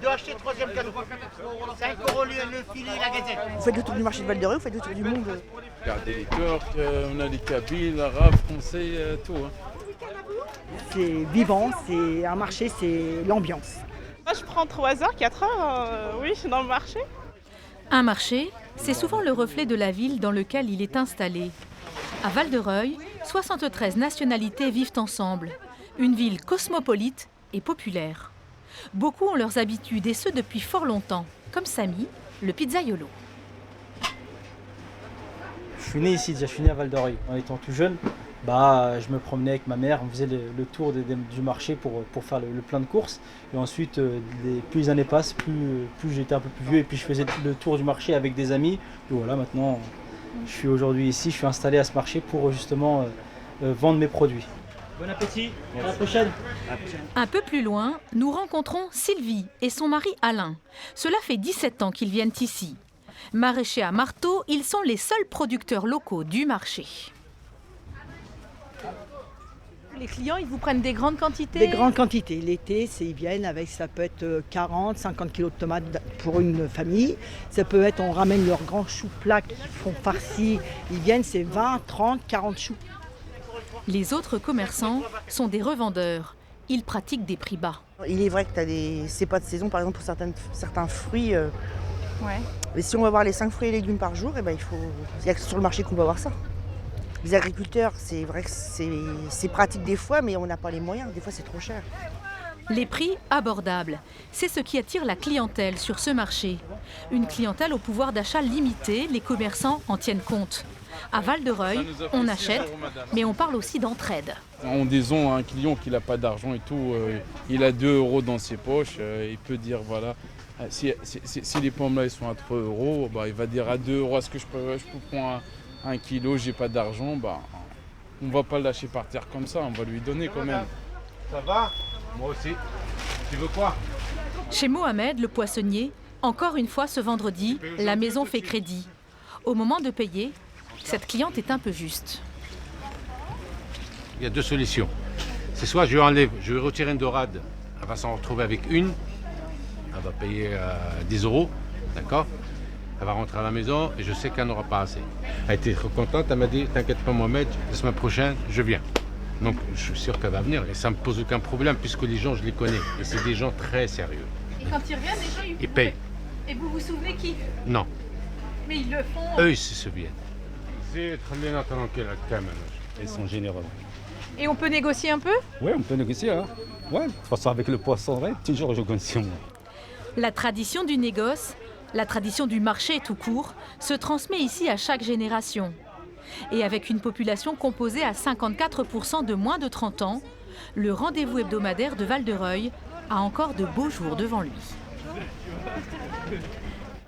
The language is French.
De acheter le troisième cadeau. 5 € le filet et la gazette. Vous faites le tour du marché de Val-de-Reuil, vous faites le tour du monde. Regardez les Turcs, on a les Kabyles, Arabes, Français, tout. C'est vivant, c'est un marché, c'est l'ambiance. Moi, je prends 3 heures, 4 heures, oui, dans le marché. Un marché, c'est souvent le reflet de la ville dans lequel il est installé. À Val-de-Reuil, 73 nationalités vivent ensemble. Une ville cosmopolite et populaire. Beaucoup ont leurs habitudes et ce depuis fort longtemps, comme Samy, le pizzaiolo. Je suis né ici, déjà, je suis né à Val-de-Reuil. En étant tout jeune, je me promenais avec ma mère, on faisait le tour du marché pour faire le plein de courses. Et ensuite, plus les années passent, plus j'étais un peu plus vieux et puis je faisais le tour du marché avec des amis. Et voilà, maintenant, je suis aujourd'hui ici, je suis installé à ce marché pour justement vendre mes produits. Bon appétit, à la prochaine. Un peu plus loin, nous rencontrons Sylvie et son mari Alain. Cela fait 17 ans qu'ils viennent ici. Maraîchers à marteau, ils sont les seuls producteurs locaux du marché. Les clients, ils vous prennent des grandes quantités? Des grandes quantités. L'été, ils viennent avec, ça peut être 40, 50 kilos de tomates pour une famille. Ça peut être, on ramène leurs grands choux plats qui font farcis. Ils viennent, c'est 20, 30, 40 choux. Les autres commerçants sont des revendeurs. Ils pratiquent des prix bas. Il est vrai que c'est pas de saison, par exemple, pour certains fruits. Ouais. Mais si on va voir les 5 fruits et légumes par jour, il y a que sur le marché qu'on va voir ça. Les agriculteurs, c'est vrai que c'est pratique des fois, mais on n'a pas les moyens. Des fois, c'est trop cher. Les prix abordables, c'est ce qui attire la clientèle sur ce marché. Une clientèle au pouvoir d'achat limité, les commerçants en tiennent compte. À Val-de-Reuil, on achète, mais on parle aussi d'entraide. On disons à un client qu'il n'a pas d'argent et tout, il a 2 € dans ses poches, il peut dire voilà, si les pommes là ils sont à 3 €, il va dire à 2 €, est-ce que je peux prendre un kilo, j'ai pas d'argent, on va pas le lâcher par terre comme ça, on va lui donner quand même. Ça va? Moi aussi. Tu veux quoi? Chez Mohamed, le poissonnier, encore une fois ce vendredi, la maison fait crédit. Au moment de payer, cette cliente est un peu juste. Il y a 2 solutions. C'est soit je vais retirer une dorade, elle va s'en retrouver avec une, elle va payer 10 €, d'accord? Elle va rentrer à la maison et je sais qu'elle n'aura pas assez. Elle était trop contente, elle m'a dit, t'inquiète pas Mohamed, la semaine prochaine, je viens. Donc je suis sûr qu'elle va venir et ça ne me pose aucun problème puisque les gens, je les connais. Et c'est des gens très sérieux. Et quand ils reviennent, les gens, Ils payent. Et vous vous souvenez qui? Non, Mais ils le font. eux ils se souviennent. Ils sont généreux. Et on peut négocier un peu? Oui, on peut négocier. Hein. Ouais, de toute façon, avec le poisson, toujours je négocie. La tradition du négoce, la tradition du marché tout court, se transmet ici à chaque génération. Et avec une population composée à 54% de moins de 30 ans, le rendez-vous hebdomadaire de Val-de-Reuil a encore de beaux jours devant lui.